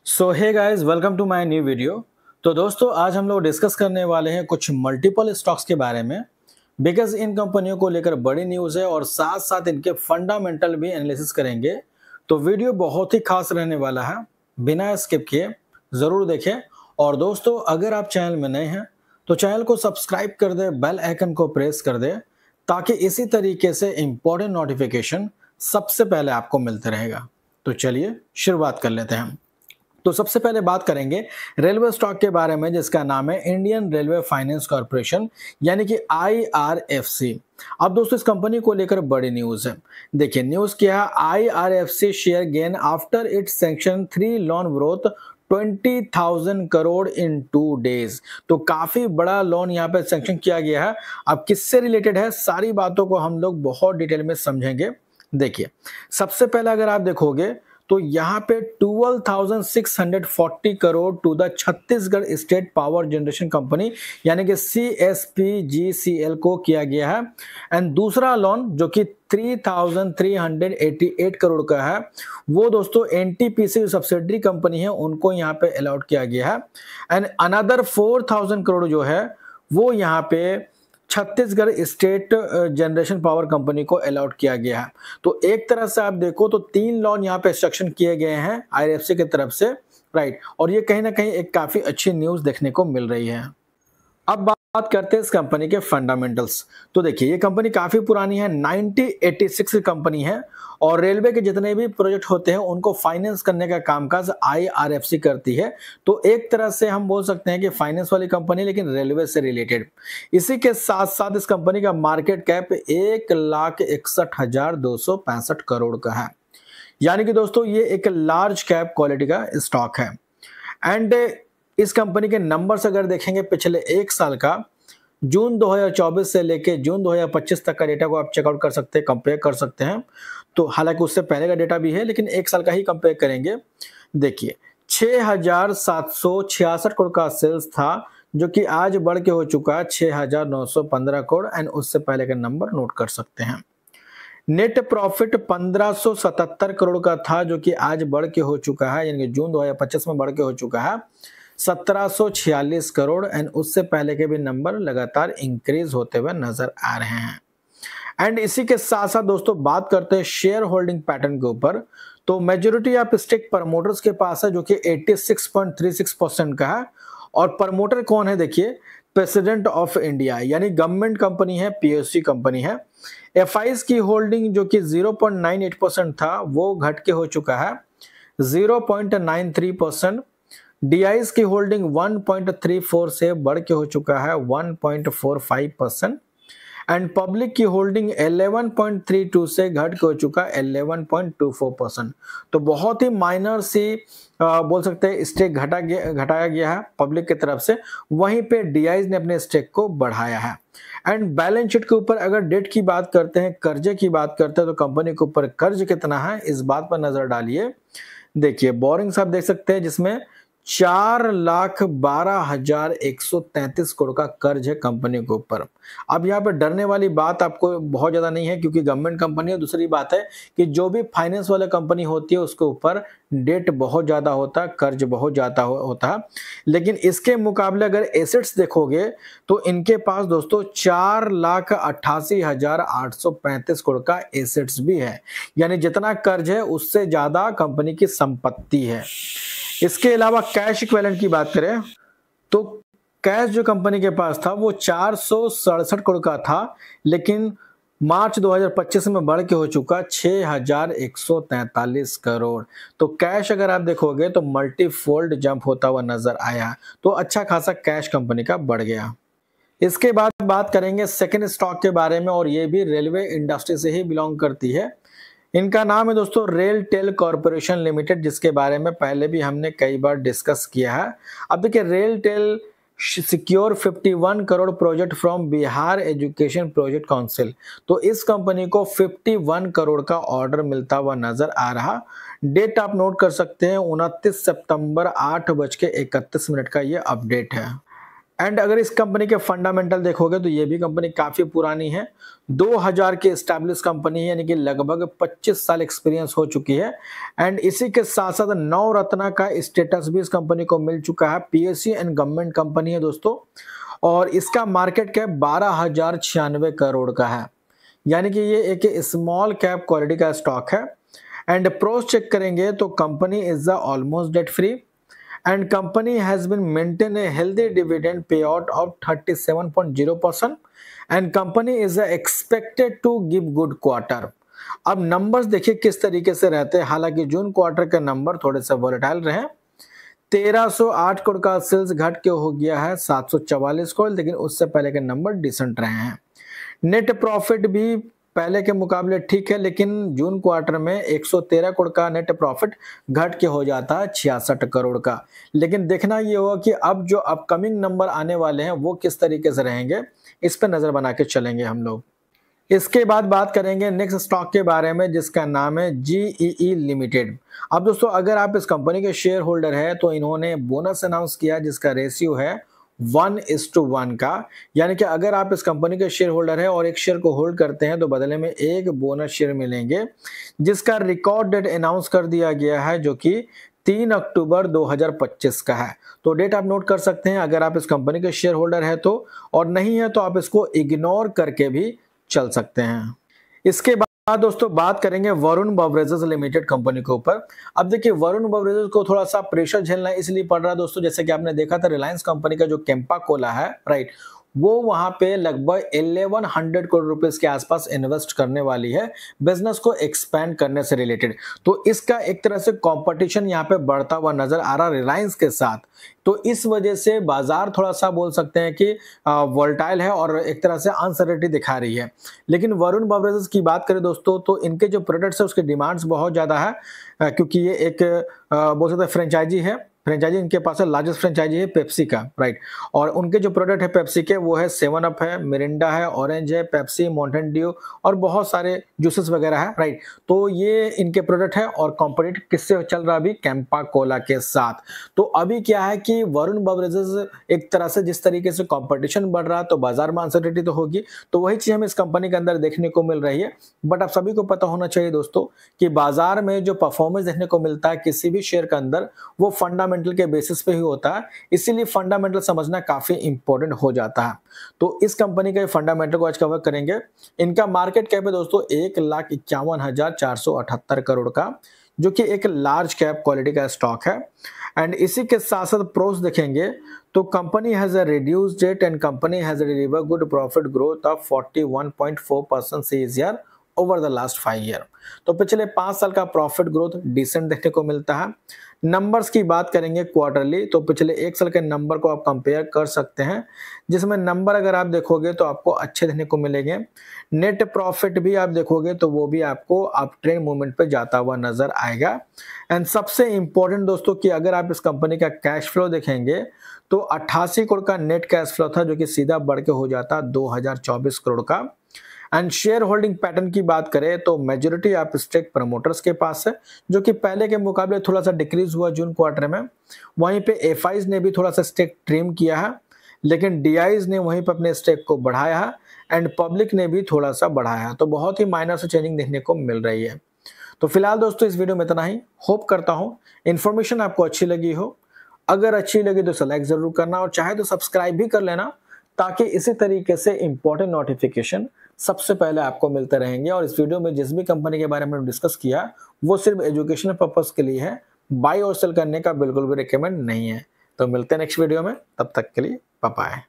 So hey guys, welcome to my new video. तो दोस्तों, आज हम लोग डिस्कस करने वाले हैं कुछ मल्टीपल स्टॉक्स के बारे में, बिकॉज इन कंपनियों को लेकर बड़ी न्यूज़ है और साथ साथ इनके फंडामेंटल भी एनालिसिस करेंगे। तो वीडियो बहुत ही खास रहने वाला है, बिना स्किप किए ज़रूर देखें। और दोस्तों, अगर आप चैनल में नए हैं तो चैनल को सब्सक्राइब कर दें, बेल आइकन को प्रेस कर दें, ताकि इसी तरीके से इम्पोर्टेंट नोटिफिकेशन सबसे पहले आपको मिलते रहेगा। तो चलिए शुरुआत कर लेते हैं। तो सबसे पहले बात करेंगे रेलवे स्टॉक के बारे में, जिसका नाम है इंडियन रेलवे फाइनेंस कॉर्पोरेशन, यानी कि IRFC। अब दोस्तों, इस कंपनी को लेकर बड़ी न्यूज है। देखिए न्यूज क्या है। IRFC share gain after it sanction 3 loan growth 20,000 crore in 2 days. तो काफी बड़ा लोन यहाँ पे सैंक्शन किया गया है। अब किससे रिलेटेड है, सारी बातों को हम लोग बहुत डिटेल में समझेंगे। देखिए, सबसे पहले अगर आप देखोगे तो यहाँ पे 12,640 crore to the Chhattisgarh state power generation company, यानी कि CSPGCL को किया गया है। एंड दूसरा लोन जो कि 3,388 करोड़ का है, वो दोस्तों NTPC सब्सिडरी कंपनी है, उनको यहाँ पे अलॉट किया गया है। एंड अनदर 4,000 करोड़ जो है वो यहाँ पे Chhattisgarh state generation power company को अलॉट किया गया है। तो एक तरह से आप देखो तो 3 लोन यहाँ पे सेक्शन किए गए हैं IRFC की तरफ से, राइट। और ये कहीं ना कहीं एक काफी अच्छी न्यूज देखने को मिल रही है। अब बात करते हैं इस कंपनी के फंडामेंटल्स। तो देखिए, ये कंपनी काफी पुरानी है, 1986 की कंपनी है, और रेलवे के जितने भी प्रोजेक्ट होते हैं उनको फाइनेंस करने का कामकाज IRFC करती है। तो एक तरह से हम बोल सकते हैं कि फाइनेंस वाली कंपनी, लेकिन रेलवे से रिलेटेड। इसी के साथ साथ इस कंपनी का मार्केट कैप 1,61,265 करोड़ का है, यानी कि दोस्तों ये एक लार्ज कैप क्वालिटी का स्टॉक है। एंड इस कंपनी के नंबर्स अगर देखेंगे पिछले एक साल का, जून 2024 से लेके जून 2025 तक का डेटा को आप चेकआउट कर सकते हैं, कंपेयर कर सकते हैं। तो हालांकि उससे पहले का डेटा भी है, लेकिन एक साल का ही कंपेयर करेंगे। देखिए, 6,766 करोड़ का सेल्स था, जो कि आज बढ़ के हो चुका है 6,915 करोड़। एंड उससे पहले का नंबर नोट कर सकते हैं। नेट प्रॉफिट 1,577 करोड़ का था, जो कि आज बढ़ के हो चुका है, यानी कि जून 2025 में बढ़ के हो चुका है 1,746 करोड़। एंड उससे पहले के भी नंबर लगातार इंक्रीज होते हुए नजर आ रहे हैं। एंड इसी के साथ साथ दोस्तों बात करते हैं शेयर होल्डिंग पैटर्न के ऊपर। तो मेजोरिटी ऑफ स्टेक प्रमोटर्स के पास है, जो कि 86.36% का है। और प्रमोटर कौन है, देखिए, प्रेसिडेंट ऑफ इंडिया, यानी गवर्नमेंट कंपनी है, PSU कंपनी है। FIs की होल्डिंग जो कि 0.98% था, वो घट के हो चुका है 0.93%। DIs की होल्डिंग 1.34 से बढ़ के हो चुका है 1.45%। एंड पब्लिक की होल्डिंग 11.32 से घट के हो चुका है 11.24%। तो बहुत ही माइनर सी बोल सकते हैं स्टेक घटाया गया है पब्लिक की तरफ से। वहीं पे DIs ने अपने स्टेक को बढ़ाया है। एंड बैलेंस शीट के ऊपर अगर डेट की बात करते हैं, कर्जे की बात करते हैं, तो कंपनी के ऊपर कर्ज कितना है, इस बात पर नजर डालिए। देखिए, बोरिंग्स आप देख सकते हैं, जिसमें 4,12,133 करोड़ का कर्ज है कंपनी के ऊपर। अब यहाँ पे डरने वाली बात आपको बहुत ज्यादा नहीं है, क्योंकि गवर्नमेंट कंपनी है। दूसरी बात है कि जो भी फाइनेंस वाला कंपनी होती है उसके ऊपर डेट बहुत ज्यादा होता है, कर्ज बहुत ज्यादा होता है। लेकिन इसके मुकाबले अगर एसेट्स देखोगे तो इनके पास दोस्तों 4,88,835 करोड़ का एसेट्स भी है, यानी जितना कर्ज है उससे ज्यादा कंपनी की संपत्ति है। इसके अलावा कैश इक्विवेलेंट की बात करें तो कैश जो कंपनी के पास था वो 467 करोड़ का था, लेकिन मार्च 2025 में बढ़ के हो चुका 6,143 करोड़। तो कैश अगर आप देखोगे तो मल्टीफोल्ड जंप होता हुआ नजर आया। तो अच्छा खासा कैश कंपनी का बढ़ गया। इसके बाद बात करेंगे सेकंड स्टॉक के बारे में, और ये भी रेलवे इंडस्ट्री से ही बिलोंग करती है। इनका नाम है दोस्तों रेल टेल कॉर्पोरेशन लिमिटेड, जिसके बारे में पहले भी हमने कई बार डिस्कस किया है। अब देखिए, RailTel secure 51 crore project from Bihar education project council. तो इस कंपनी को 51 करोड़ का ऑर्डर मिलता हुआ नजर आ रहा। डेट आप नोट कर सकते हैं, 29 सितंबर 8:31 का ये अपडेट है। एंड अगर इस कंपनी के फंडामेंटल देखोगे तो ये भी कंपनी काफ़ी पुरानी है, 2000 की एस्टैब्लिश कंपनी है, यानी कि लगभग 25 साल एक्सपीरियंस हो चुकी है। एंड इसी के साथ साथ नवरत्ना का स्टेटस भी इस कंपनी को मिल चुका है। पीएसयू एंड गवर्नमेंट कंपनी है दोस्तों, और इसका मार्केट कैप 12,096 करोड़ का है, यानी कि ये एक स्मॉल कैप क्वालिटी का स्टॉक है। एंड प्रोस चेक करेंगे तो company is almost debt free, and company has been maintain a healthy dividend payout of 37.0%, and company is expected to give good quarter। अब नंबर्स देखिए किस तरीके से रहते हैं, हालांकि जून क्वार्टर के नंबर थोड़े से वोलेटाइल रहे, 1308 करोड़ का सेल्स घट के हो गया है 744 करोड़, लेकिन उससे पहले के नंबर डिसेंट रहे हैं। नेट प्रॉफिट भी पहले के मुकाबले ठीक है, लेकिन जून क्वार्टर में 113 करोड़ का नेट प्रॉफिट घट के हो जाता है 66 करोड़ का। लेकिन देखना ये होगा कि अब जो अपकमिंग नंबर आने वाले हैं वो किस तरीके से रहेंगे, इस पर नजर बना के चलेंगे हम लोग। इसके बाद बात करेंगे नेक्स्ट स्टॉक के बारे में, जिसका नाम है GEE लिमिटेड। अब दोस्तों अगर आप इस कंपनी के शेयर होल्डर है तो इन्होंने बोनस अनाउंस किया जिसका रेशियो है 1:1 का, यानी कि अगर आप इस कंपनी के शेयर होल्डर है और एक शेयर को होल्ड करते हैं तो बदले में एक बोनस शेयर मिलेंगे, जिसका रिकॉर्ड डेट अनाउंस कर दिया गया है जो कि 3 अक्टूबर 2025 का है। तो डेट आप नोट कर सकते हैं अगर आप इस कंपनी के शेयर होल्डर है तो, और नहीं है तो आप इसको इग्नोर करके भी चल सकते हैं। इसके बाद दोस्तों बात करेंगे वरुण बेवरेजेस लिमिटेड कंपनी के ऊपर। अब देखिए वरुण बेवरेजेस को थोड़ा सा प्रेशर झेलना इसलिए पड़ रहा है दोस्तों, जैसे कि आपने देखा था रिलायंस कंपनी का जो कैंपा कोला है, राइट, वो वहां पे लगभग 1100 करोड़ रुपए के आसपास इन्वेस्ट करने वाली है बिजनेस को एक्सपैंड करने से रिलेटेड। तो इसका एक तरह से कंपटीशन यहाँ पे बढ़ता हुआ नजर आ रहा रिलायंस के साथ, तो इस वजह से बाजार थोड़ा सा बोल सकते हैं कि वोलेटाइल है और एक तरह से अनसर्टेनिटी दिखा रही है। लेकिन वरुण बेवरेजेस की बात करें दोस्तों तो इनके जो प्रोडक्ट्स है उसके डिमांड्स बहुत ज्यादा है, क्योंकि ये एक बोल सकते हैं फ्रेंचाइजी है। फ्रेंचाइजी इनके पास है, लार्जेस्ट फ्रेंचाइजी है पेप्सी का, राइट, और उनके जो प्रोडक्ट है पेप्सी के वो है 7 अप है, मिरिंडा है, ऑरेंज है, पेप्सी, माउंटेन ड्यू और बहुत सारे जूसेस वगैरह है, राइट। तो ये इनके प्रोडक्ट है और कॉम्पिटिट किससे चल रहा अभी, कैंपा कोला के साथ। तो अभी क्या है कि वरुण बेवरेजेस एक तरह से जिस तरीके से कॉम्पिटिशन बढ़ रहा है तो बाजार में अनसर्टेनिटी तो होगी, तो वही चीज हमें इस कंपनी के अंदर देखने को मिल रही है। बट आप सभी को पता होना चाहिए दोस्तों कि बाजार में जो परफॉर्मेंस देखने को मिलता है किसी भी शेयर के अंदर वो फंडामेंटल के बेसिस पे ही होता है, इसीलिए फंडामेंटल समझना काफी इंपॉर्टेंट हो जाता है। तो इस कंपनी का फंडामेंटल को आज कवर करेंगे। इनका मार्केट कैप है दोस्तों 1,51,478 करोड़ का, जो कि एक लार्ज कैप क्वालिटी का स्टॉक है। एंड इसी के साथ साथ प्रोस देखेंगे तो company has a reduced debt and company has delivered good profit growth of 41.4% CAGR over the last 5 year. तो पिछले 5 साल का प्रॉफिट ग्रोथ डिसेंट देखने को मिलता है। नंबर्स की बात करेंगे क्वार्टरली तो पिछले 1 साल के नंबर को आप कंपेयर कर सकते हैं, जिसमें नंबर अगर आप देखोगे तो आपको अच्छे देखने को मिलेंगे। नेट प्रॉफिट भी आप देखोगे तो वो भी आपको अप ट्रेंड मूवमेंट पे जाता हुआ नजर आएगा। एंड सबसे इंपॉर्टेंट दोस्तों कि अगर आप इस कंपनी का कैश फ्लो देखेंगे तो 88 करोड़ का नेट कैश फ्लो था, जो कि सीधा बढ़ के हो जाता 2024 करोड़ का। एंड शेयर होल्डिंग पैटर्न की बात करें तो मेजोरिटी आप स्टेक प्रमोटर्स के पास है, जो कि पहले के मुकाबले थोड़ा सा डिक्रीज हुआ जून क्वार्टर में। वहीं पे एफआईज ने भी थोड़ा सा स्टेक ट्रिम किया है, लेकिन डीआईज ने वहीं पर अपने स्टेक को बढ़ाया है एंड पब्लिक ने भी थोड़ा सा बढ़ाया है। तो बहुत ही माइनर से चेंजिंग देखने को मिल रही है। तो फिलहाल दोस्तों इस वीडियो में इतना ही। होप करता हूँ इन्फॉर्मेशन आपको अच्छी लगी हो। अगर अच्छी लगी तो लाइक जरूर करना और चाहे तो सब्सक्राइब भी कर लेना, ताकि इसी तरीके से इंपॉर्टेंट नोटिफिकेशन सबसे पहले आपको मिलते रहेंगे। और इस वीडियो में जिस भी कंपनी के बारे में डिस्कस किया वो सिर्फ एजुकेशनल पर्पस के लिए है, बाय और सेल करने का बिल्कुल भी रिकमेंड नहीं है। तो मिलते हैं नेक्स्ट वीडियो में, तब तक के लिए बाय बाय।